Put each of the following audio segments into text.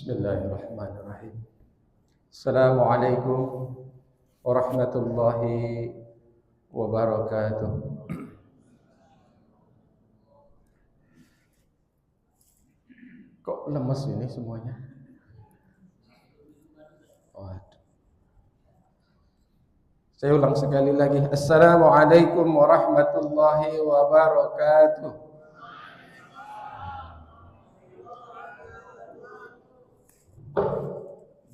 Bismillahirrahmanirrahim. Assalamualaikum warahmatullahi wabarakatuh. Kok lemes ini semuanya? Waduh. Saya ulang sekali lagi. Assalamualaikum warahmatullahi wabarakatuh.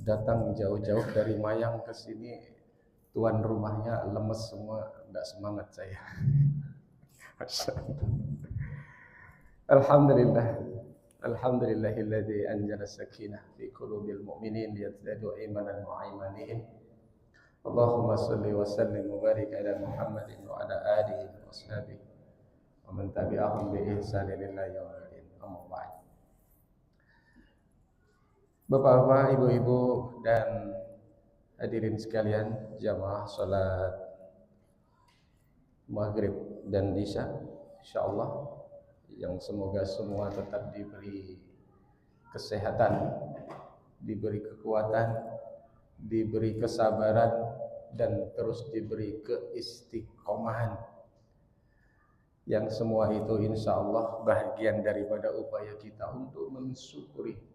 Datang jauh-jauh dari Mayang ke sini, tuan rumahnya lemes semua, enggak semangat saya. Alhamdulillah. Alhamdulillahilladzi anzala sakinah fi qulubil mu'minin liyazdadu imanan wa imanihim. Allahumma shalli wa sallim wa barik ala Muhammadin wa ala alihi wa sahbihi wa man tabi'ahum bi ihsanin ila yaumil din. Amma ba'd. Bapak-bapak, ibu-ibu dan hadirin sekalian, jamaah salat maghrib dan isya, insyaallah yang semoga semua tetap diberi kesehatan, diberi kekuatan, diberi kesabaran, dan terus diberi keistiqomahan. Yang semua itu insyaallah bahagian daripada upaya kita untuk mensyukuri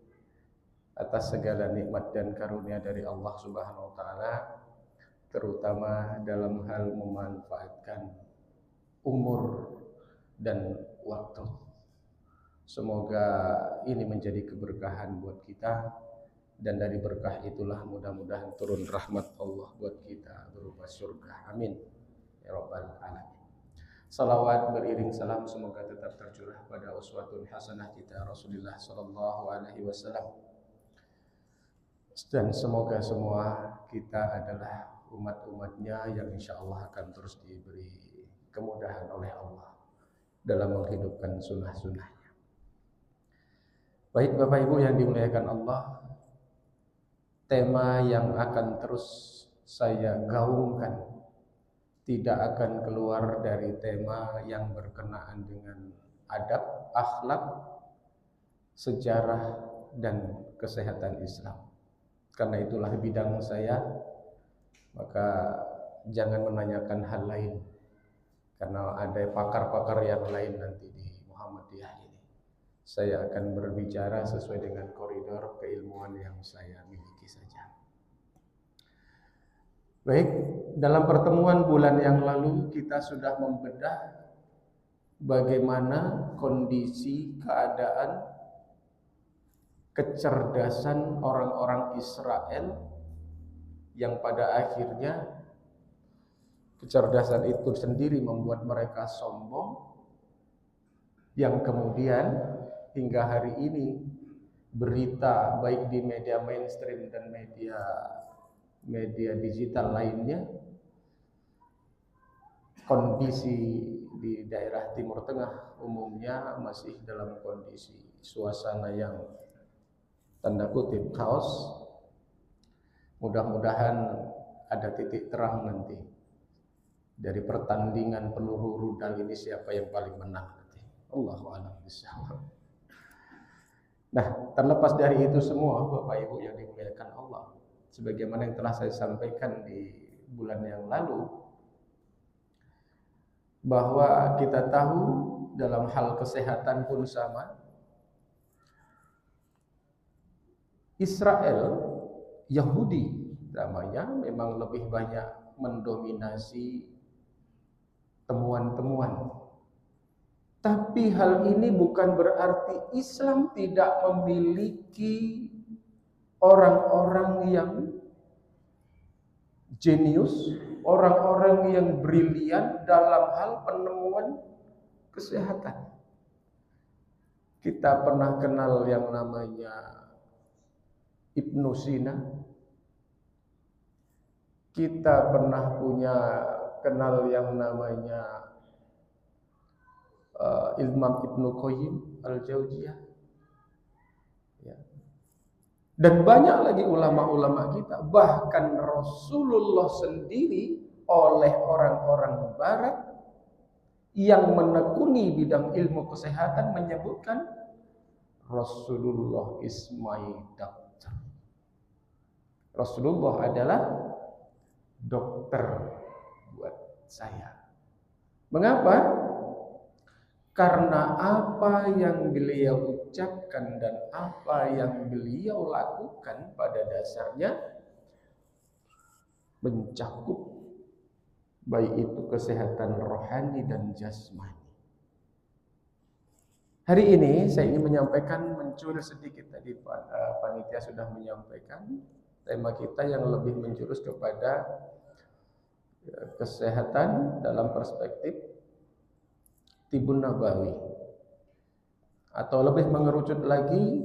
atas segala nikmat dan karunia dari Allah Subhanahu wa taala, terutama dalam hal memanfaatkan umur dan waktu. Semoga ini menjadi keberkahan buat kita, dan dari berkah itulah mudah-mudahan turun rahmat Allah buat kita berupa surga. Amin ya rabbal alamin. Salawat beriring salam semoga tetap tercurah pada uswatun hasanah kita Rasulullah sallallahu alaihi wasallam. Dan semoga semua kita adalah umat-umatnya yang insya Allah akan terus diberi kemudahan oleh Allah dalam menghidupkan sunnah-sunnahnya. Baik Bapak Ibu yang dimuliakan Allah, tema yang akan terus saya gaungkan tidak akan keluar dari tema yang berkenaan dengan adab, akhlak, sejarah, dan kesehatan Islam. Karena itulah bidang saya, maka jangan menanyakan hal lain, karena ada pakar-pakar yang lain nanti di Muhammadiyah ini. Saya akan berbicara sesuai dengan koridor keilmuan yang saya miliki saja. Baik, dalam pertemuan bulan yang lalu kita sudah membedah bagaimana kondisi keadaan kecerdasan orang-orang Israel yang pada akhirnya kecerdasan itu sendiri membuat mereka sombong, yang kemudian hingga hari ini berita baik di media mainstream dan media digital lainnya, kondisi di daerah Timur Tengah umumnya masih dalam kondisi suasana yang tanda kutip kaos. Mudah-mudahan ada titik terang nanti dari pertandingan peluru rudal ini, siapa yang paling menang nanti. Allahu a'lam bishawab. Nah, terlepas dari itu semua Bapak Ibu yang dimuliakan Allah, sebagaimana yang telah saya sampaikan di bulan yang lalu, bahwa kita tahu dalam hal kesehatan pun sama. Israel, Yahudi namanya, memang lebih banyak mendominasi temuan-temuan. Tapi hal ini bukan berarti Islam tidak memiliki orang-orang yang jenius, orang-orang yang brilian dalam hal penemuan kesehatan. Kita pernah kenal yang namanya Ibnu Sina. Kita pernah kenal yang namanya Imam Ibnu Qayyim Al-Jauziyah, ya. Dan banyak lagi ulama-ulama kita. Bahkan Rasulullah sendiri oleh orang-orang Barat yang menekuni bidang ilmu kesehatan menyebutkan Rasulullah is my doctor. Rasulullah adalah dokter buat saya. Mengapa? Karena apa yang beliau ucapkan dan apa yang beliau lakukan pada dasarnya mencakup baik itu kesehatan rohani dan jasmani. Hari ini saya ingin menyampaikan, mencuri sedikit tadi panitia sudah menyampaikan tema kita yang lebih menjurus kepada kesehatan dalam perspektif Tibun Nabawi, atau lebih mengerucut lagi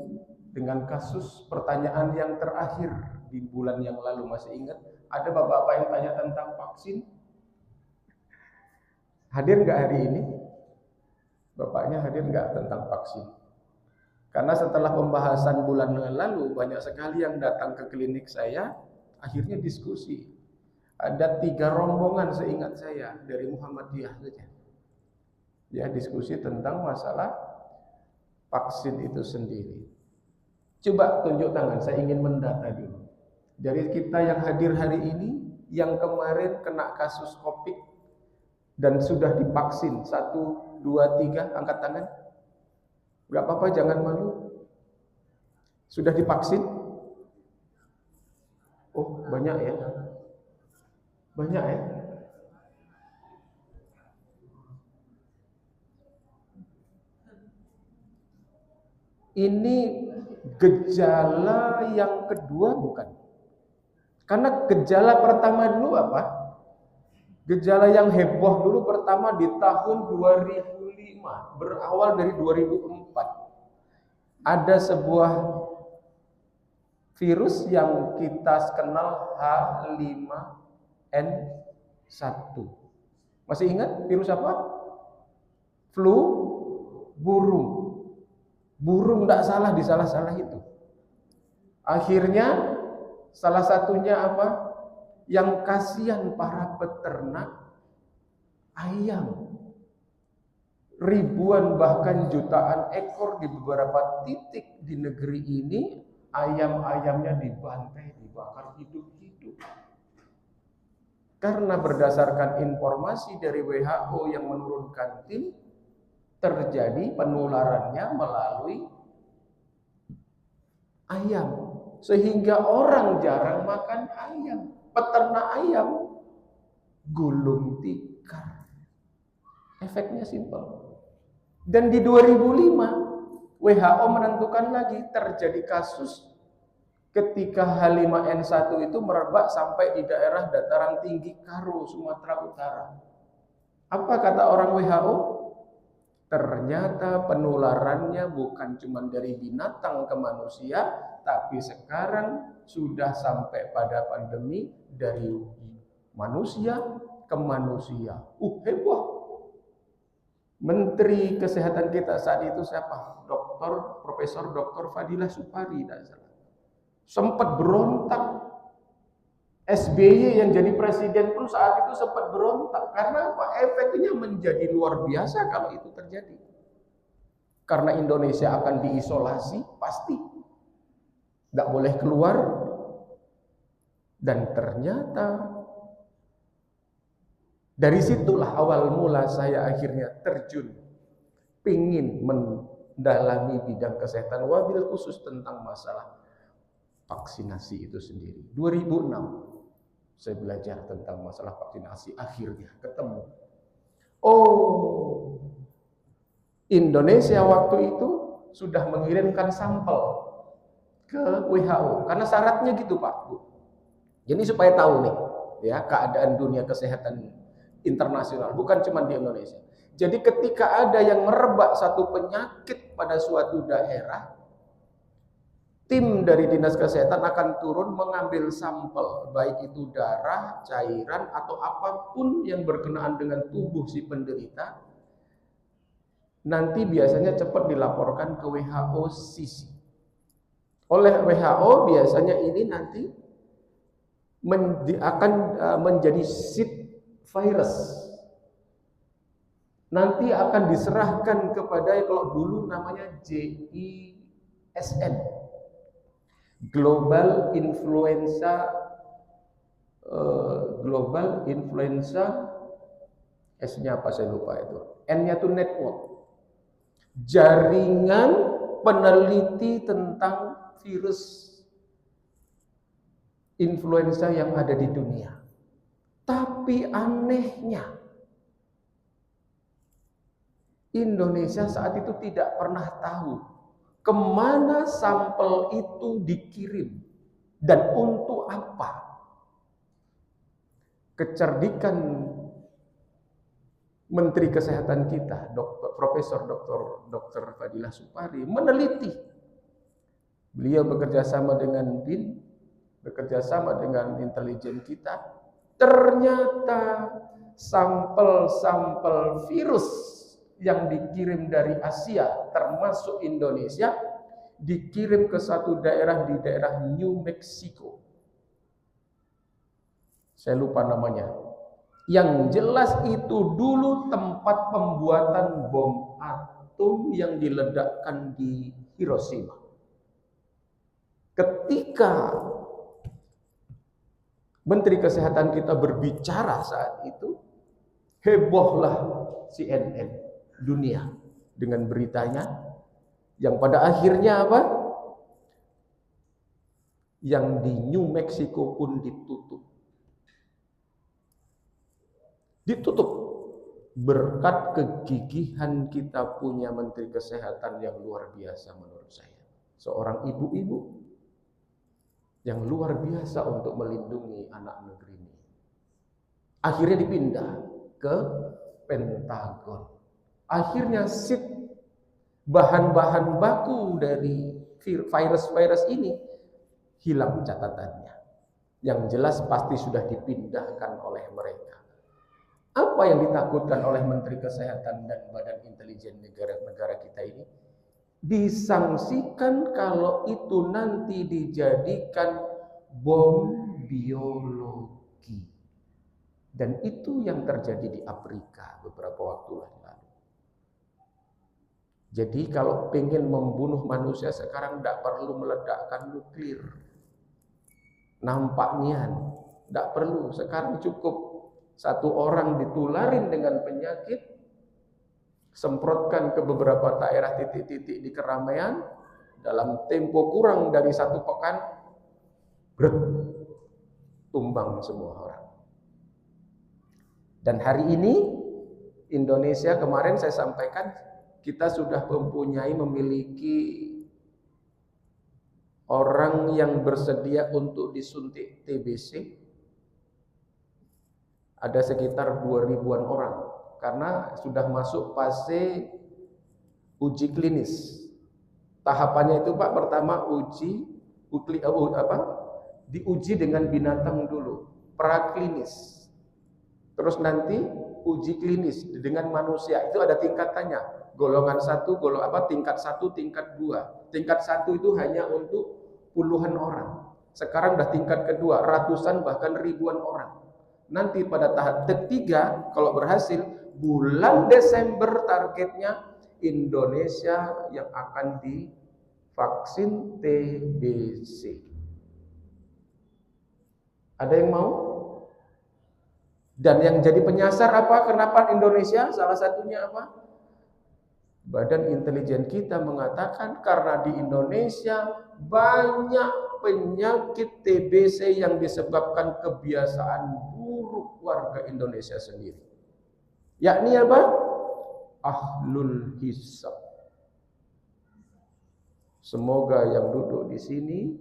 dengan kasus pertanyaan yang terakhir di bulan yang lalu. Masih ingat ada bapak-bapak yang tanya tentang vaksin? Hadir nggak hari ini? Bapaknya hadir nggak tentang vaksin? Karena setelah pembahasan bulan yang lalu, banyak sekali yang datang ke klinik saya, akhirnya diskusi. Ada 3 rombongan seingat saya dari Muhammadiyah saja. Ya, diskusi tentang masalah vaksin itu sendiri. Coba tunjuk tangan, saya ingin mendata dulu. Dari kita yang hadir hari ini, yang kemarin kena kasus COVID dan sudah divaksin, 1, 2, 3, angkat tangan. Gak apa-apa, jangan malu. Sudah divaksin? Oh, banyak ya. Banyak ya. Ini gejala yang kedua bukan? Karena gejala pertama dulu apa? Gejala yang heboh dulu pertama di tahun 2005, berawal dari 2004. Ada sebuah virus yang kita kenal H5N1. Masih ingat virus apa? Flu burung. Burung tidak salah, disalah-salah itu. Akhirnya salah satunya apa? Yang kasihan para peternak ayam. Ribuan bahkan jutaan ekor di beberapa titik di negeri ini, ayam-ayamnya dibantai, dibakar hidup-hidup. Karena berdasarkan informasi dari WHO yang menurunkan tim, terjadi penularannya melalui ayam. Sehingga orang jarang makan ayam. Peternak ayam gulung tikar. Efeknya simpel. Dan di 2005 WHO menentukan lagi terjadi kasus ketika H5N1 itu merebak sampai di daerah dataran tinggi Karo, Sumatera Utara. Apa kata orang WHO? Ternyata penularannya bukan cuma dari binatang ke manusia, tapi sekarang sudah sampai pada pandemi dari manusia ke manusia. Heboh. Menteri Kesehatan kita saat itu siapa? Profesor Dr. Fadilah Supari, sempat berontak. SBY yang jadi presiden pun saat itu sempat berontak. Karena apa? Efeknya menjadi luar biasa kalau itu terjadi. Karena Indonesia akan diisolasi, pasti nggak boleh keluar. Dan ternyata dari situlah awal mula saya akhirnya terjun, pingin mendalami bidang kesehatan, wabil khusus tentang masalah vaksinasi itu sendiri. 2006 saya belajar tentang masalah vaksinasi, akhirnya ketemu. Oh, Indonesia waktu itu sudah mengirimkan sampel ke WHO. Karena syaratnya gitu Pak, Bu. Jadi supaya tahu nih, ya, keadaan dunia kesehatan internasional, bukan cuma di Indonesia. Jadi ketika ada yang merebak satu penyakit pada suatu daerah, tim dari Dinas Kesehatan akan turun mengambil sampel, baik itu darah, cairan, atau apapun yang berkenaan dengan tubuh si penderita. Nanti biasanya cepat dilaporkan ke WHO sisi. Oleh WHO biasanya ini nanti akan menjadi seed virus. Nanti akan diserahkan kepada, kalau dulu namanya JISN, Global influenza S-nya apa saya lupa itu. N-nya itu network. Jaringan peneliti tentang virus influenza yang ada di dunia. Tapi anehnya, Indonesia saat itu tidak pernah tahu kemana sampel itu dikirim dan untuk apa. Kecerdikan Menteri Kesehatan kita, Profesor Dr. Fadilah Supari meneliti. Beliau bekerja sama dengan BIN, bekerja sama dengan intelijen kita. Ternyata sampel-sampel virus yang dikirim dari Asia, termasuk Indonesia, dikirim ke satu daerah di daerah New Mexico. Saya lupa namanya. Yang jelas itu dulu tempat pembuatan bom atom yang diledakkan di Hiroshima. Ketika Menteri Kesehatan kita berbicara saat itu, hebohlah CNN dunia dengan beritanya, yang pada akhirnya apa? Yang di New Mexico pun ditutup. Berkat kegigihan kita punya Menteri Kesehatan yang luar biasa menurut saya. Seorang ibu-ibu yang luar biasa untuk melindungi anak negeri ini. Akhirnya dipindah ke Pentagon. Akhirnya bahan-bahan baku dari virus-virus ini hilang catatannya. Yang jelas pasti sudah dipindahkan oleh mereka. Apa yang ditakutkan oleh Menteri Kesehatan dan Badan Intelijen negara kita ini? Disangsikan kalau itu nanti dijadikan bom biologi. Dan itu yang terjadi di Afrika beberapa waktu lalu. Jadi kalau pengen membunuh manusia sekarang tidak perlu meledakkan nuklir. Nampaknya tidak perlu, sekarang cukup satu orang ditularin dengan penyakit, semprotkan ke beberapa daerah titik-titik di keramaian, dalam tempo kurang dari 1 pekan, tumbang semua orang. Dan hari ini Indonesia, kemarin saya sampaikan, kita sudah memiliki orang yang bersedia untuk disuntik TBC. Ada sekitar 2.000-an orang karena sudah masuk fase uji klinis. Tahapannya itu Pak, pertama diuji dengan binatang dulu, praklinis. Terus nanti uji klinis dengan manusia. Itu ada tingkatannya. Golongan 1, tingkat 1, tingkat 2. Tingkat 1 itu hanya untuk puluhan orang. Sekarang udah tingkat kedua, ratusan bahkan ribuan orang. Nanti pada tahap ketiga, kalau berhasil, bulan Desember targetnya Indonesia yang akan divaksin TBC. Ada yang mau? Dan yang jadi penyasar apa? Kenapa Indonesia? Salah satunya apa? Badan intelijen kita mengatakan karena di Indonesia banyak penyakit TBC yang disebabkan kebiasaan buruk warga Indonesia sendiri. Yakni apa? Ahlul hisab. Semoga yang duduk di sini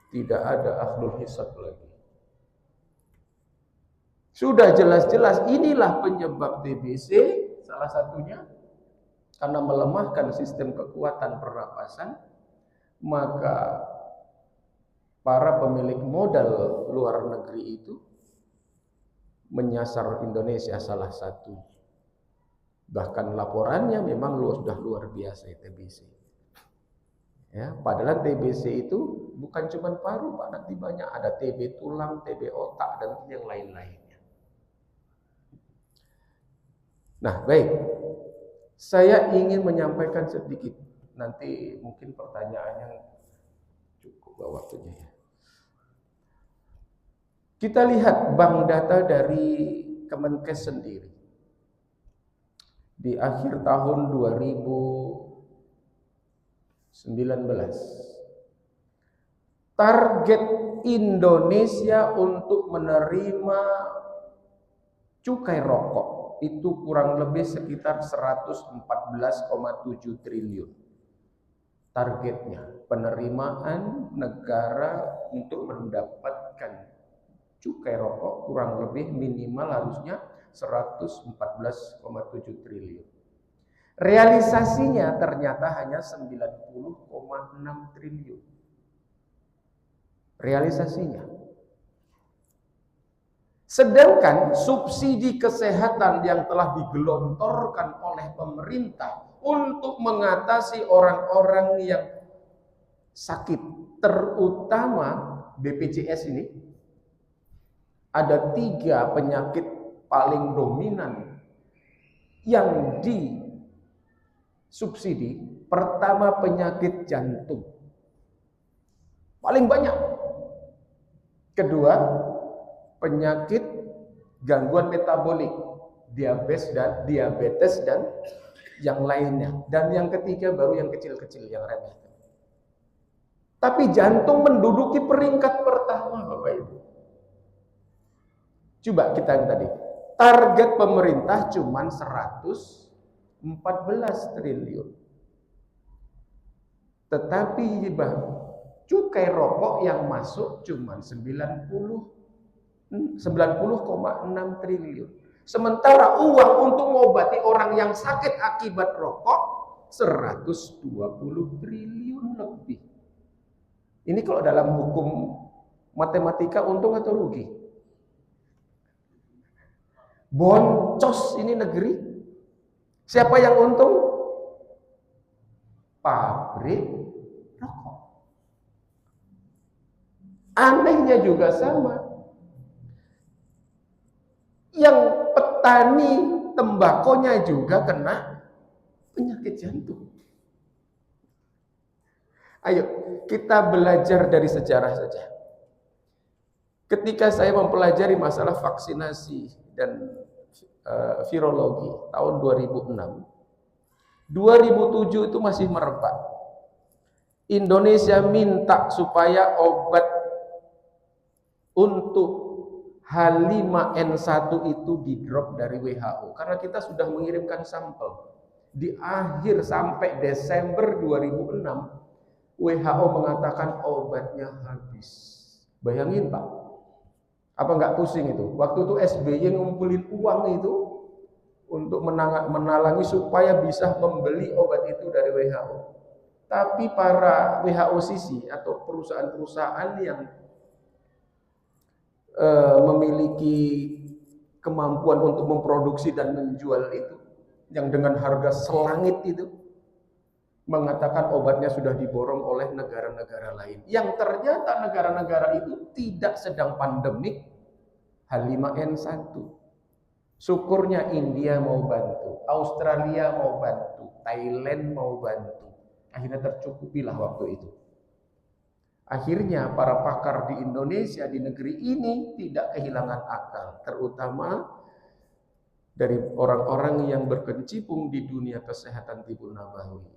tidak ada ahlul hisab lagi. Sudah jelas-jelas inilah penyebab TBC, salah satunya karena melemahkan sistem kekuatan pernapasan, maka para pemilik modal luar negeri itu menyasar Indonesia salah satu. Bahkan laporannya memang sudah luar biasa TBC. Ya, padahal TBC itu bukan cuma paru, Pak, nanti banyak ada TB tulang, TB otak dan yang lain-lainnya. Nah, baik. Saya ingin menyampaikan sedikit. Nanti mungkin pertanyaannya Cukup waktunya ya. Kita lihat bank data dari Kemenkes sendiri. Di akhir tahun 2019, target Indonesia untuk menerima cukai rokok itu kurang lebih sekitar 114,7 triliun. Targetnya penerimaan negara untuk mendapatkan cukai rokok kurang lebih minimal harusnya 114,7 triliun. Realisasinya ternyata hanya 90,6 triliun. Realisasinya. Sedangkan subsidi kesehatan yang telah digelontorkan oleh pemerintah untuk mengatasi orang-orang yang sakit, terutama BPJS ini, ada 3 penyakit paling dominan yang disubsidi. Pertama, penyakit jantung, paling banyak. Kedua, penyakit gangguan metabolik, diabetes dan yang lainnya. Dan yang ketiga baru yang kecil-kecil, yang remeh. Tapi jantung menduduki peringkat pertama, Bapak Ibu. Coba kita yang tadi, target pemerintah cuma 114 triliun. Tetapi cukai rokok yang masuk cuma 90,6 triliun. Sementara uang untuk mengobati orang yang sakit akibat rokok 120 triliun lebih. Ini kalau dalam hukum matematika untung atau rugi? Boncos ini negeri. Siapa yang untung? Pabrik rokok. Anehnya juga sama. Yang petani tembakonya juga kena penyakit jantung. Ayo kita belajar dari sejarah saja. Ketika saya mempelajari masalah vaksinasi dan virologi tahun 2006, 2007 itu masih merebak. Indonesia minta supaya obat untuk H5N1 itu di drop dari WHO karena kita sudah mengirimkan sampel. Di akhir sampai Desember 2006 WHO mengatakan obatnya habis. Bayangin Pak, apa nggak pusing itu? Waktu itu SBY ngumpulin uang itu untuk menalangi supaya bisa membeli obat itu dari WHO. Tapi para WHO sisi atau perusahaan-perusahaan yang memiliki kemampuan untuk memproduksi dan menjual itu, yang dengan harga selangit itu, mengatakan obatnya sudah diborong oleh negara-negara lain. Yang ternyata negara-negara itu tidak sedang pandemik H5N1. Syukurnya India mau bantu, Australia mau bantu, Thailand mau bantu. Akhirnya tercukupilah waktu itu. Akhirnya para pakar di Indonesia, di negeri ini tidak kehilangan akal, terutama dari orang-orang yang berkecimpung di dunia kesehatan tibu nabawi,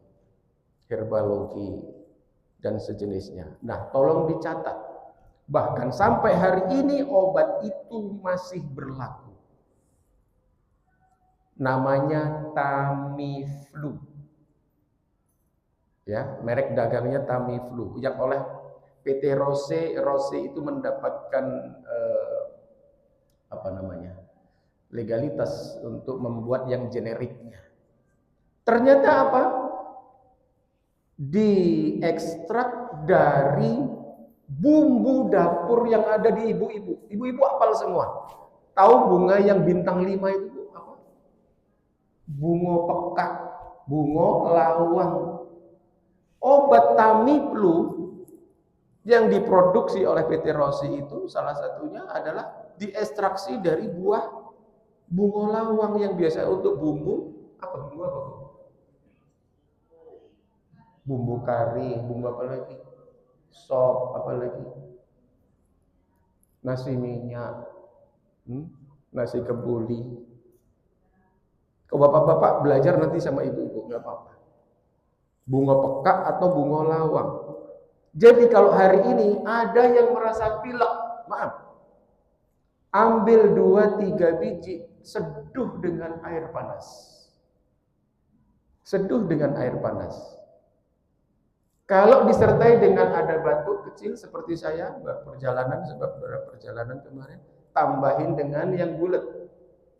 herbalogi, dan sejenisnya. Nah, tolong dicatat, bahkan sampai hari ini obat itu masih berlaku. Namanya Tamiflu. Ya, merek dagangnya Tamiflu yang oleh PT Rose itu mendapatkan legalitas untuk membuat yang generiknya. Ternyata apa? Diekstrak dari bumbu dapur yang ada di ibu-ibu. Ibu-ibu hafal semua. Tahu bunga yang bintang 5 itu apa? Bunga pekak, bunga lawang. Obat Tamiflu yang diproduksi oleh PT Rose itu salah satunya adalah diekstraksi dari buah bunga lawang yang biasa untuk bumbu apa? Bumbu kari, bumbu apa lagi? sop, apalagi nasi minyak, nasi kebuli. Kalau bapak-bapak belajar nanti sama ibu-ibu, nggak apa-apa. Bunga pekak atau bunga lawang. Jadi kalau hari ini ada yang merasa pilek, maaf, ambil 2-3 biji, seduh dengan air panas. Seduh dengan air panas. Kalau disertai dengan ada batuk kecil seperti saya, perjalanan kemarin, tambahin dengan yang bulat.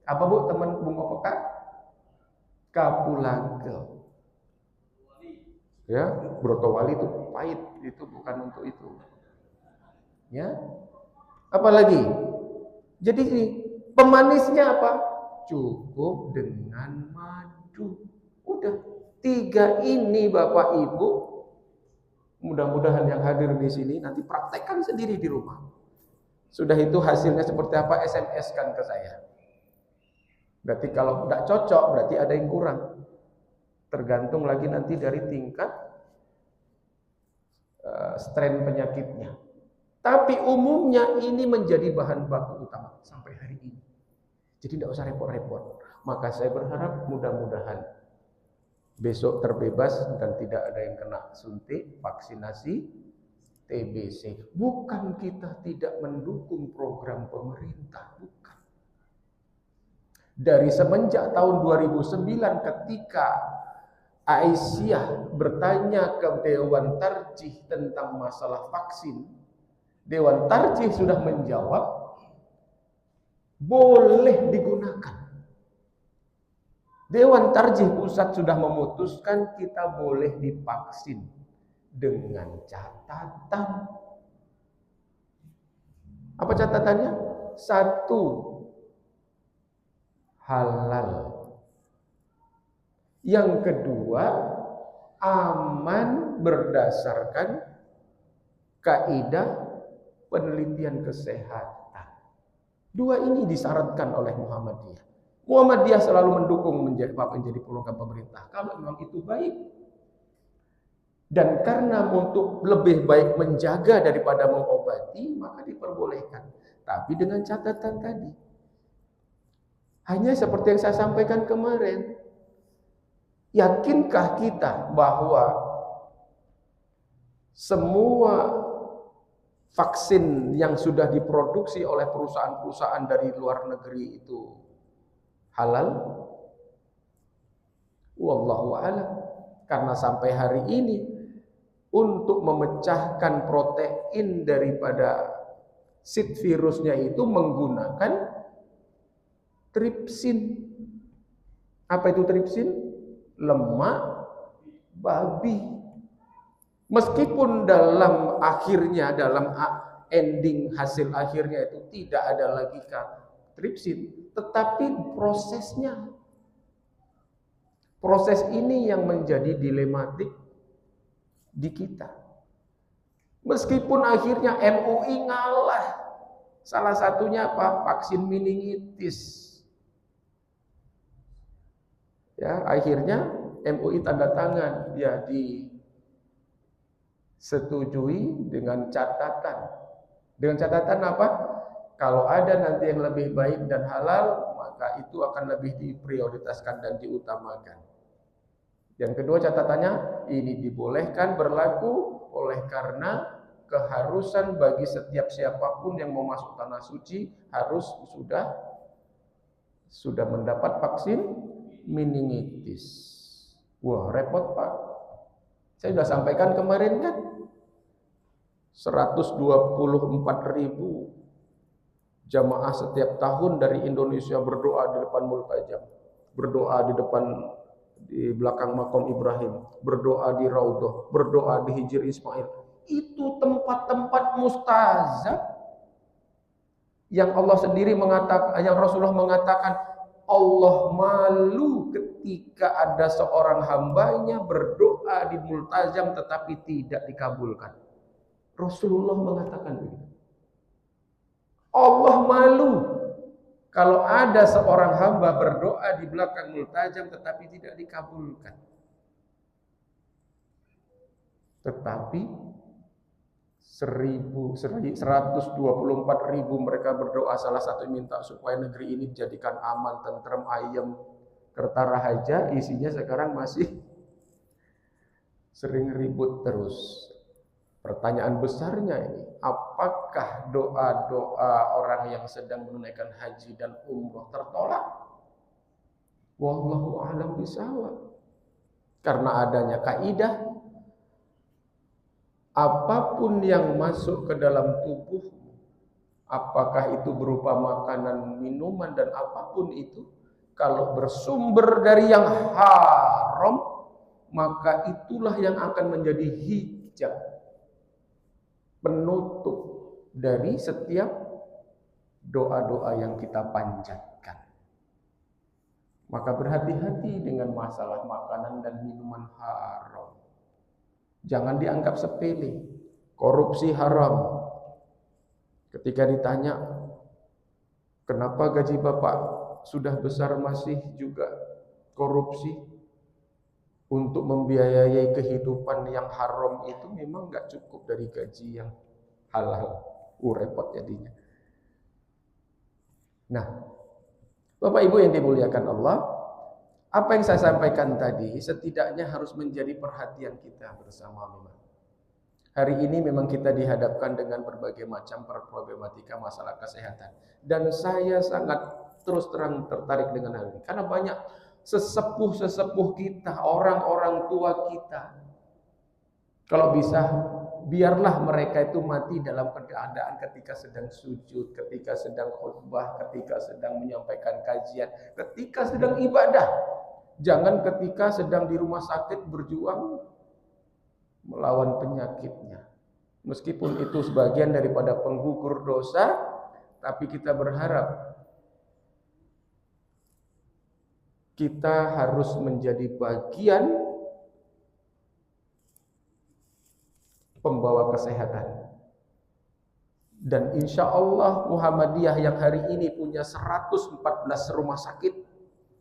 Apa Bu teman bunga pekak? Kapulaga. Ya, brotowali itu pahit, itu bukan untuk itu. Ya. Apalagi? Jadi pemanisnya apa? Cukup dengan madu. Udah 3 ini Bapak Ibu, mudah-mudahan yang hadir di sini nanti praktekkan sendiri di rumah. Sudah itu hasilnya seperti apa, SMS-kan ke saya. Berarti kalau tidak cocok berarti ada yang kurang. Tergantung lagi nanti dari tingkat strain penyakitnya. Tapi umumnya ini menjadi bahan baku utama sampai hari ini. Jadi tidak usah repot-repot. Maka saya berharap mudah-mudahan besok terbebas dan tidak ada yang kena suntik vaksinasi TBC. Bukan kita tidak mendukung program pemerintah, bukan. Dari semenjak tahun 2009 ketika Aisyah bertanya ke Dewan Tarjih tentang masalah vaksin, Dewan Tarjih sudah menjawab boleh digunakan. Dewan Tarjih Pusat sudah memutuskan kita boleh divaksin dengan catatan. Apa catatannya? 1, halal. Yang kedua, aman berdasarkan kaidah penelitian kesehatan. 2 ini disyaratkan oleh Muhammadiyah. Muhammadiyah selalu mendukung menjadi program pemerintah kalau memang itu baik. Dan karena untuk lebih baik menjaga daripada mengobati, maka diperbolehkan. Tapi dengan catatan tadi. Hanya seperti yang saya sampaikan kemarin. Yakinkah kita bahwa semua vaksin yang sudah diproduksi oleh perusahaan-perusahaan dari luar negeri itu halal? Wallahu a'lam. Karena sampai hari ini untuk memecahkan protein daripada sid virusnya itu menggunakan tripsin. Apa itu tripsin? Lemak babi. Meskipun dalam akhirnya, dalam ending hasil akhirnya itu tidak ada lagi tripsin, tetapi proses ini yang menjadi dilematik di kita. Meskipun akhirnya MUI ngalah, salah satunya apa? Vaksin meningitis. Ya, akhirnya MUI tanda tangan, ya disetujui dengan catatan. Dengan catatan apa? Kalau ada nanti yang lebih baik dan halal, maka itu akan lebih diprioritaskan dan diutamakan. Yang kedua catatannya, ini dibolehkan berlaku oleh karena keharusan bagi setiap siapapun yang mau masuk tanah suci harus sudah mendapat vaksin meningitis. Wah, repot Pak. Saya sudah sampaikan kemarin kan, 124.000 jamaah setiap tahun dari Indonesia berdoa di depan Multajam, berdoa di belakang makam Ibrahim, berdoa di Raudhah, berdoa di Hijr Ismail. Itu tempat-tempat mustazab yang Allah sendiri mengatakan, yang Rasulullah mengatakan, Allah malu ketika ada seorang hambanya berdoa di multazam tetapi tidak dikabulkan. Rasulullah mengatakan begitu. Allah malu kalau ada seorang hamba berdoa di belakang multazam tetapi tidak dikabulkan. Tetapi 124.000 mereka berdoa, salah satu minta supaya negeri ini dijadikan aman, tentrem, ayem, tertara haja, isinya sekarang masih sering ribut terus. Pertanyaan besarnya ini, apakah doa-doa orang yang sedang menunaikan haji dan umroh tertolak? Wallahu a'lam bishawab. Karena adanya kaidah, apapun yang masuk ke dalam tubuh, apakah itu berupa makanan, minuman, dan apapun itu, kalau bersumber dari yang haram, maka itulah yang akan menjadi hijab, penutup dari setiap doa-doa yang kita panjatkan. Maka berhati-hati dengan masalah makanan dan minuman haram. Jangan dianggap sepele. Korupsi haram. Ketika ditanya, kenapa gaji Bapak sudah besar masih juga korupsi? Untuk membiayai kehidupan yang haram itu memang gak cukup dari gaji yang halal. Repot jadinya. Nah, Bapak Ibu yang dimuliakan Allah, apa yang saya sampaikan tadi setidaknya harus menjadi perhatian kita bersama memang. Hari ini memang kita dihadapkan dengan berbagai macam problematika masalah kesehatan. Dan saya sangat terus terang tertarik dengan hal ini. Karena banyak sesepuh-sesepuh kita, orang-orang tua kita, kalau bisa biarlah mereka itu mati dalam keadaan ketika sedang sujud, ketika sedang khutbah, ketika sedang menyampaikan kajian, ketika sedang ibadah. Jangan ketika sedang di rumah sakit berjuang melawan penyakitnya. Meskipun itu sebagian daripada penggugur dosa, tapi kita berharap kita harus menjadi bagian pembawa kesehatan. Dan insya Allah Muhammadiyah yang hari ini punya 114 rumah sakit,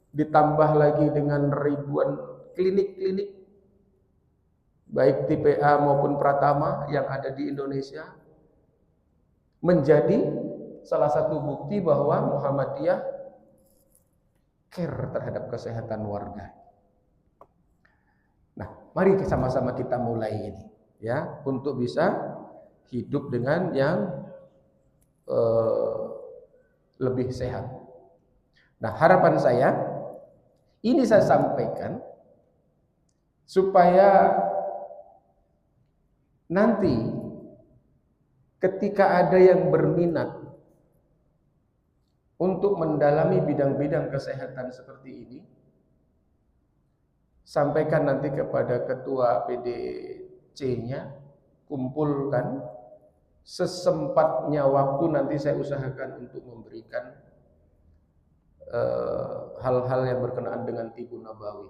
ditambah lagi dengan ribuan klinik-klinik, baik tipe A maupun Pratama yang ada di Indonesia, menjadi salah satu bukti bahwa Muhammadiyah care terhadap kesehatan warga. Nah, mari sama-sama kita mulai ini, ya, untuk bisa hidup dengan yang lebih sehat. Nah, harapan saya ini saya sampaikan supaya nanti ketika ada yang berminat untuk mendalami bidang-bidang kesehatan seperti ini, sampaikan nanti kepada ketua PDC-nya, kumpulkan sesempatnya waktu, nanti saya usahakan untuk memberikan hal-hal yang berkenaan dengan Tibun Nabawi.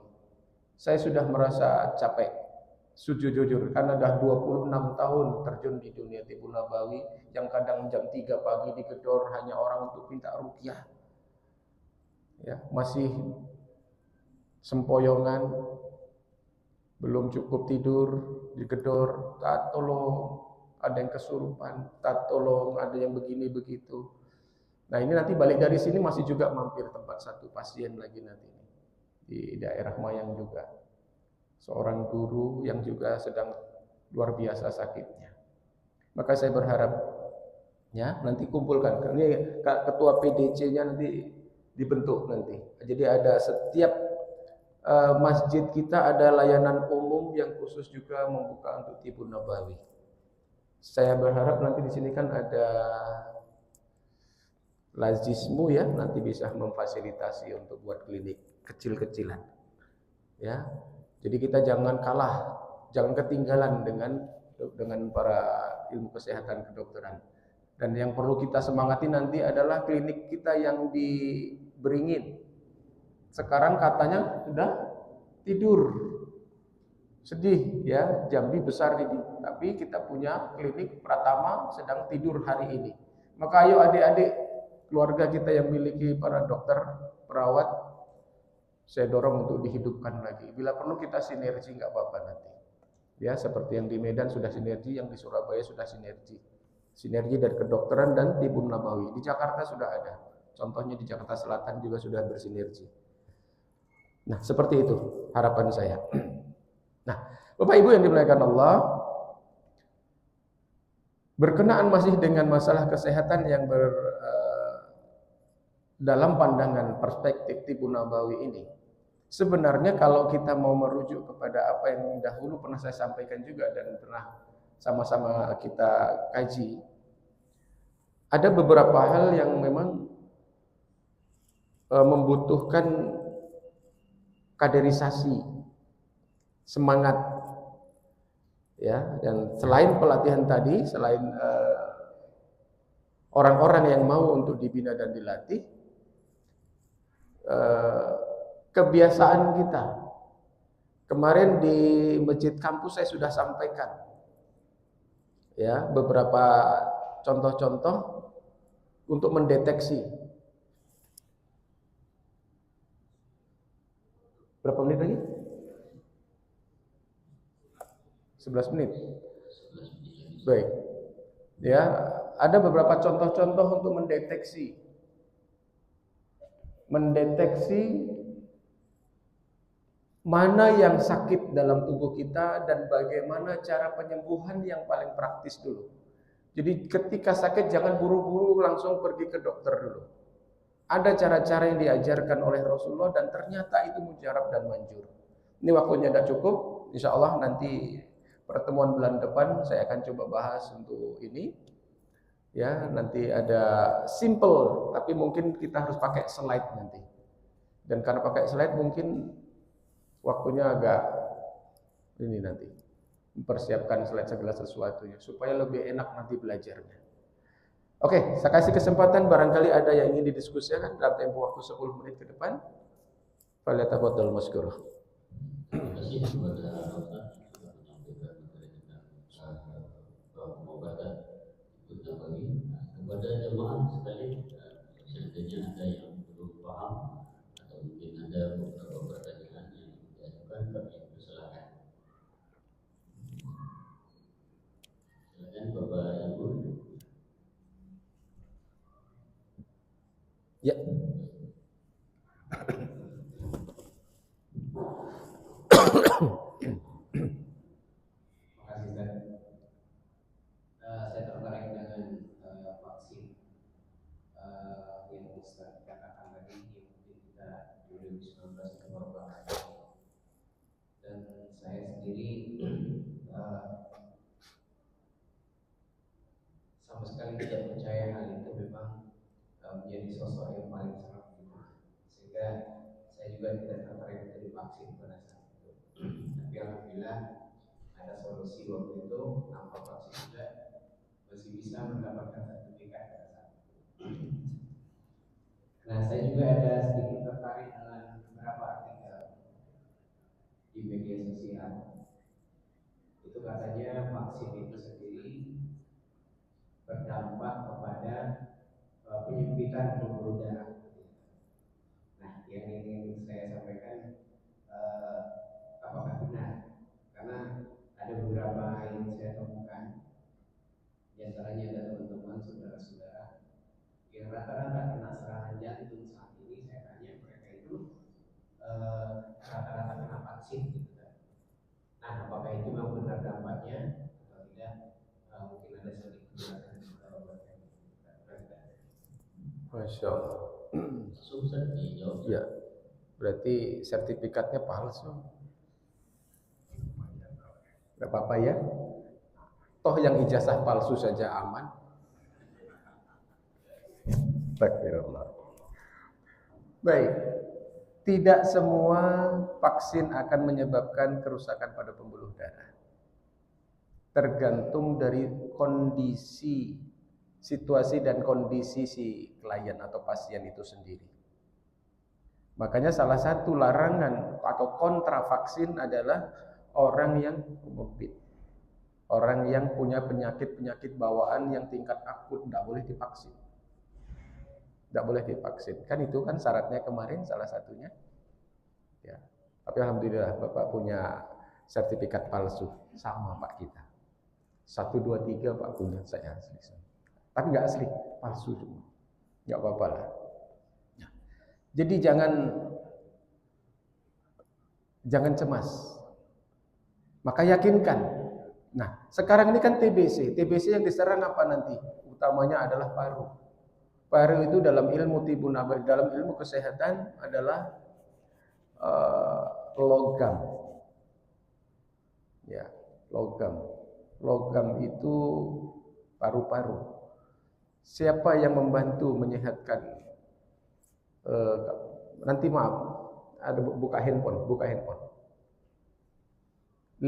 Saya sudah merasa capek, sejujur-jujur, karena dah 26 tahun terjun di dunia Tibun Nabawi, yang kadang jam 3 pagi digedor hanya orang untuk minta ruqyah. Ya, masih sempoyongan, belum cukup tidur, digedor, tak tolong, ada yang kesurupan, tak tolong, ada yang begini begitu. Nah, ini nanti balik dari sini masih juga mampir tempat satu pasien lagi nanti di daerah Mayang juga. Seorang guru yang juga sedang luar biasa sakitnya. Maka saya berharap, ya, nanti kumpulkan. Ini ketua PDC-nya nanti dibentuk nanti. Jadi ada setiap masjid kita ada layanan umum yang khusus juga membuka untuk Tibun Nabawi. Saya berharap nanti di sini kan ada Lazismu, ya, nanti bisa memfasilitasi untuk buat klinik kecil-kecilan. Ya. Jadi kita jangan kalah, jangan ketinggalan dengan para ilmu kesehatan kedokteran. Dan yang perlu kita semangati nanti adalah klinik kita yang di Beringin. Sekarang katanya sudah tidur. Sedih, ya, Jambi besar ini, tapi kita punya klinik Pratama sedang tidur hari ini. Maka ayo adik-adik keluarga kita yang memiliki para dokter, perawat, saya dorong untuk dihidupkan lagi. Bila perlu kita sinergi, nggak apa-apa nanti. Ya, seperti yang di Medan sudah sinergi, yang di Surabaya sudah sinergi. Sinergi dari kedokteran dan Tibun Nabawi. Di Jakarta sudah ada. Contohnya di Jakarta Selatan juga sudah bersinergi. Nah, seperti itu harapan saya. Nah, Bapak Ibu yang dimuliakan Allah, berkenaan masih dengan masalah kesehatan yang dalam pandangan perspektif Tibun Nabawi ini. Sebenarnya kalau kita mau merujuk kepada apa yang dahulu pernah saya sampaikan juga dan pernah sama-sama kita kaji, ada beberapa hal yang memang membutuhkan kaderisasi, semangat, ya. Dan selain pelatihan tadi, selain orang-orang yang mau untuk dibina dan dilatih, kebiasaan kita. Kemarin di masjid kampus saya sudah sampaikan, ya, beberapa contoh-contoh untuk mendeteksi. Berapa menit lagi? 11 menit. Baik. Ya, ada beberapa contoh-contoh untuk mendeteksi mana yang sakit dalam tubuh kita dan bagaimana cara penyembuhan yang paling praktis dulu. Jadi ketika sakit jangan buru-buru langsung pergi ke dokter dulu. Ada cara-cara yang diajarkan oleh Rasulullah dan ternyata itu mujarab dan manjur. Ini waktunya tidak cukup. Insya Allah nanti pertemuan bulan depan saya akan coba bahas untuk ini. Ya, nanti ada simple, tapi mungkin kita harus pakai slide nanti. Dan karena pakai slide mungkin waktunya agak ini nanti. Mempersiapkan slide segala sesuatunya supaya lebih enak nanti belajarnya. Oke, saya kasih kesempatan barangkali ada yang ingin didiskusikan dalam tempo waktu 10 menit ke depan. Falyatafaddal maskur. Terima kasih kepada Ustaz sudah menyampaikan materi tentang pengobatan Tibun Nabawi. Kepada jemaah sekalian, seandainya ada yang belum paham atau mungkin ada beberapa pertanyaan yang diajukan, kami persilakan. Silakan Bapak Ibu. Ya. Makasih Ustaz. Saya tertarik dengan vaksin yang Ustaz katakan tadi yang mungkin kita 2019 itu merupakan. Dan saya sendiri sama sekali tidak percaya hal itu memang menjadi sosok yang paling serap gitu. Sehingga saya juga tidak tertarik untuk divaksin pada saat itu. Tapi alhamdulillah ada solusi waktu itu, tanpa vaksin juga masih bisa mendapatkan sertifikat pada saat itu. Nah, saya juga ada sedikit tertarik dengan beberapa artikel di media sosial. Itu katanya vaksin itu sendiri berdampak kepada penyempitan pembuluh darah. Nah, yang ingin saya sampaikan apakah benar? Karena ada beberapa yang saya temukan, di antaranya ada teman-teman saudara-saudara yang rata-rata kena serangan jantung saat ini. Saya tanya mereka itu rata-rata kena vaksin gitu kan. Nah, apakah itu memang benar dampaknya atau tidak? Mungkin ada sedikit penjelasan buat kami. Masya Allah. Susah dijawab. Ya, berarti sertifikatnya palsu. Gak apa-apa ya. Toh yang ijazah palsu saja aman. Takbirullah. Baik. Tidak semua vaksin akan menyebabkan kerusakan pada pembuluh darah. Tergantung dari kondisi, situasi dan kondisi si klien atau pasien itu sendiri. Makanya salah satu larangan atau kontra vaksin adalah orang yang comorbid. Orang yang punya penyakit-penyakit bawaan yang tingkat akut tidak boleh divaksin. Tidak boleh divaksin. Kan itu kan syaratnya kemarin salah satunya. Ya. Tapi alhamdulillah Bapak punya sertifikat palsu. Sama Pak kita. 1, 2, 3 Pak punya saya asli. Tapi nggak asli, palsu semua. Nggak apa-apa lah. Jadi jangan cemas. Maka yakinkan. Nah, sekarang ini kan TBC. TBC yang diserang apa nanti? Utamanya adalah paru. Paru itu dalam ilmu tibu nabawi, dalam ilmu kesehatan adalah logam. Ya, logam. Logam itu paru-paru. Siapa yang membantu menyehatkan? Nanti maaf, ada buka handphone. 5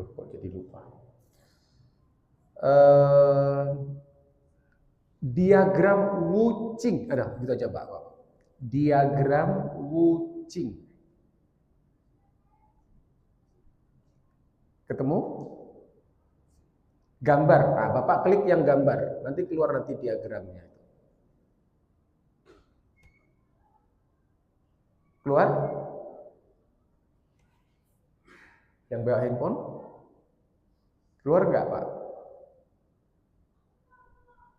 kok jadi lupa. Diagram Wu-Ching. Ada, gitu aja Pak. Diagram Wu-Ching. Ketemu? Gambar. Nah, Bapak klik yang gambar. Nanti keluar nanti diagramnya. Keluar? Yang bawa handphone? Keluar enggak, Pak?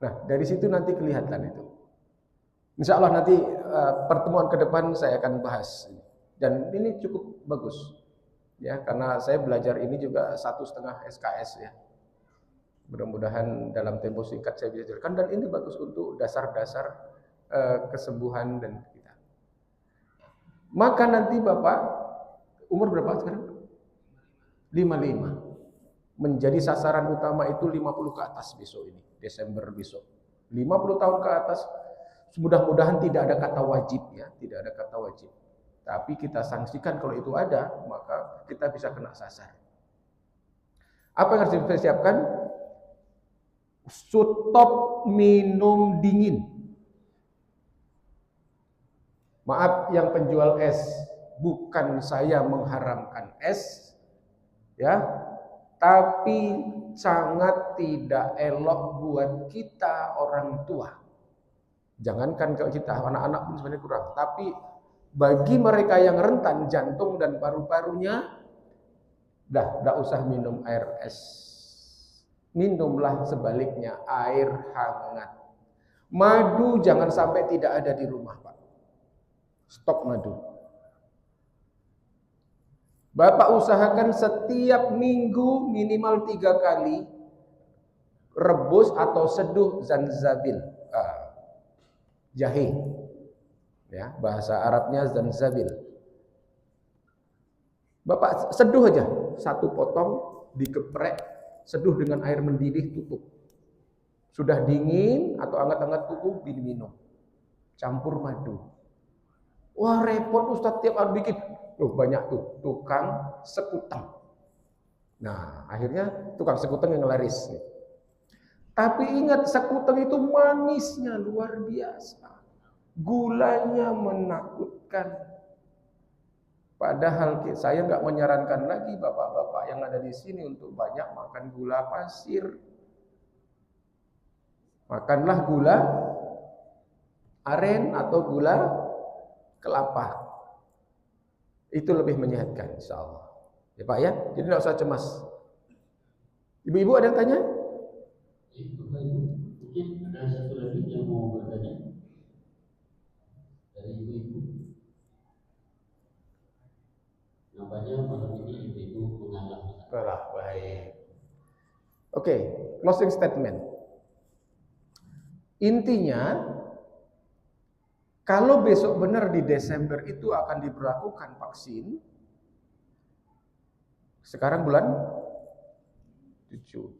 Nah, dari situ nanti kelihatan itu. Insya Allah nanti pertemuan ke depan saya akan bahas. Dan ini cukup bagus. Ya, karena saya belajar ini juga 1,5 SKS ya. Mudah-mudahan dalam tempo singkat saya bisa jelaskan, dan ini bagus untuk dasar-dasar kesembuhan dan kita. Maka nanti Bapak umur berapa sekarang? 55. Menjadi sasaran utama itu 50 ke atas besok ini, Desember besok. 50 tahun ke atas, mudah-mudahan tidak ada kata wajib ya, tidak ada kata wajib. Tapi kita sanksikan kalau itu ada, maka kita bisa kena sasar. Apa yang harus dipersiapkan? Stop minum dingin. Maaf yang penjual es, bukan saya mengharamkan es, ya, tapi sangat tidak elok buat kita orang tua. Jangankan kalau kita anak-anak pun sebenarnya kurang, tapi bagi mereka yang rentan jantung dan paru-parunya, dah usah minum air es. Minumlah sebaliknya air hangat. Madu jangan sampai tidak ada di rumah, Pak. Stok madu. Bapak usahakan setiap minggu minimal 3 kali rebus atau seduh zanzabil, jahe. Ya, bahasa Arabnya zanzabil. Bapak seduh aja, 1 potong dikeprek, seduh dengan air mendidih, tutup. Sudah dingin atau hangat-hangat tutup, minum. Campur madu. Wah repot Ustaz, tiap hari bikin. Loh banyak tuh tukang sekutang. Nah akhirnya tukang sekutang yang laris. Tapi ingat, sekutang itu manisnya luar biasa. Gulanya menakutkan. Padahal saya nggak menyarankan lagi bapak-bapak yang ada di sini untuk banyak makan gula pasir. Makanlah gula aren atau gula kelapa. Itu lebih menyehatkan insyaallah. Ya Pak ya, jadi tidak usah cemas. Ibu-ibu ada yang tanya? Mungkin ada satu lagi yang mau bertanya dari ibu-ibu. Nampaknya malam ini ibu-ibu mengalah. Baik. Oke, closing statement. Intinya, kalau besok benar di Desember itu akan diberlakukan vaksin. Sekarang bulan 7,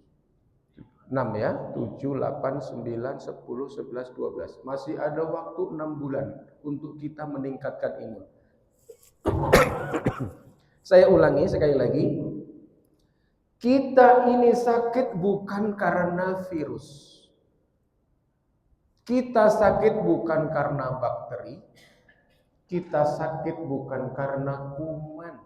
6 ya, 7, 8, 9, 10, 11, 12. Masih ada waktu 6 bulan untuk kita meningkatkan imun. Saya ulangi sekali lagi. Kita ini sakit bukan karena virus. Kita sakit bukan karena bakteri. Kita sakit bukan karena kuman.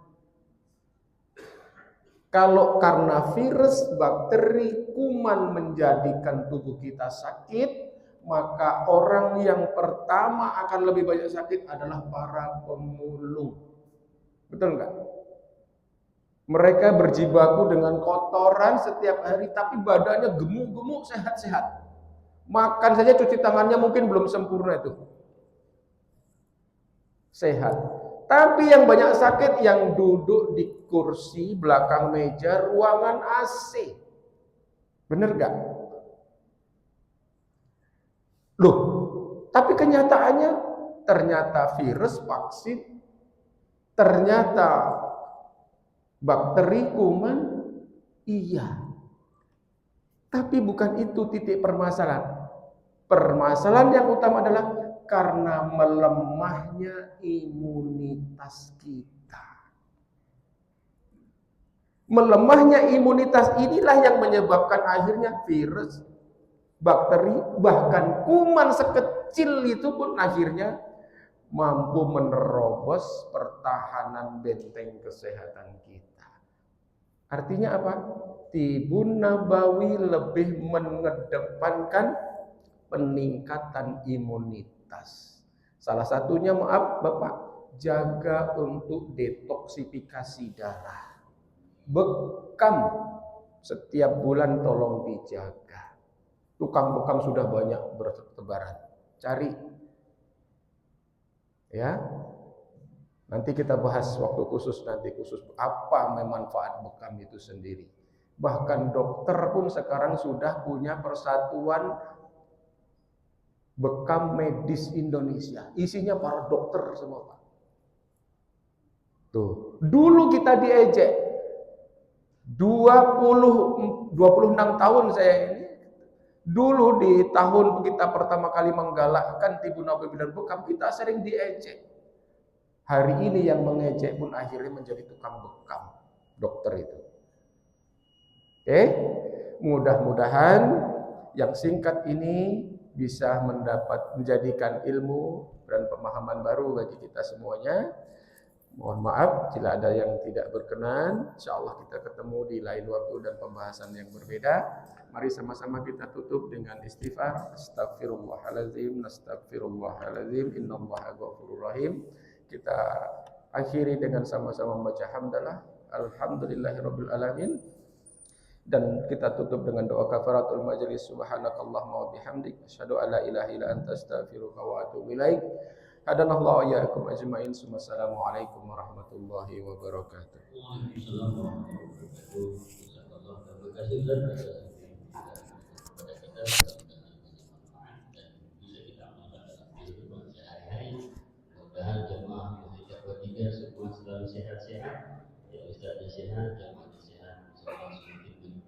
Kalau karena virus, bakteri, kuman menjadikan tubuh kita sakit, maka orang yang pertama akan lebih banyak sakit adalah para pemulung. Betul nggak? Mereka berjibaku dengan kotoran setiap hari, tapi badannya gemuk-gemuk, sehat-sehat. Makan saja cuci tangannya mungkin belum sempurna itu. Sehat. Tapi yang banyak sakit yang duduk di kursi belakang meja ruangan AC. Bener gak? Loh, tapi kenyataannya ternyata virus, vaksin, ternyata bakteri, kuman, iya. Tapi bukan itu titik permasalahan. Permasalahan yang utama adalah karena melemahnya imunitas kita. Melemahnya imunitas inilah yang menyebabkan akhirnya virus, bakteri, bahkan kuman sekecil itu pun akhirnya mampu menerobos pertahanan benteng kesehatan kita. Artinya apa? Tibun Nabawi lebih mengedepankan peningkatan imunitas. Salah satunya, maaf Bapak, jaga untuk detoksifikasi darah. Bekam setiap bulan tolong dijaga. Tukang bekam sudah banyak bertebaran. Cari. Ya. Nanti kita bahas waktu khusus apa manfaat bekam itu sendiri. Bahkan dokter pun sekarang sudah punya persatuan bekam medis Indonesia. Isinya para dokter semua, Pak. Tuh, dulu kita diejek. 26 tahun saya ini. Dulu di tahun kita pertama kali menggalakkan Tibun Nabawi dan bekam, kita sering diejek. Hari ini yang mengejek pun akhirnya menjadi tukang bekam, dokter itu. Oke, mudah-mudahan yang singkat ini bisa menjadikan ilmu dan pemahaman baru bagi kita semuanya. Mohon maaf jika ada yang tidak berkenan. Insyaallah kita ketemu di lain waktu dan pembahasan yang berbeda. Mari sama-sama kita tutup dengan istighfar. Astaghfirullahaladzim, astaghfirullahaladzim, innallaha ghafurur rahim. Kita akhiri dengan sama-sama membaca hamdalah. Alhamdulillahirabbil alamin. Dan kita tutup dengan doa kafaratul majlis. Subhanakallahumma wa bihamdik asyhadu an la ilaha illa anta astaghfiruka wa atubu ilaik. Hadanallahu wa iyyakum ajmain. Wassalamualaikum warahmatullahi wabarakatuh. Waalaikumsalam warahmatullahi wabarakatuh. Jazakallah khairan. Terima kasih Ustaz kepada kita sudah bermanfaat dan bisa kita amalkan dalam kehidupan sehari-hari. Mudah-mudahan jemaah Indonesia Ketiga semua selalu sehat-sehat. Ya Ustaznya sehat, jemaahnya sehat.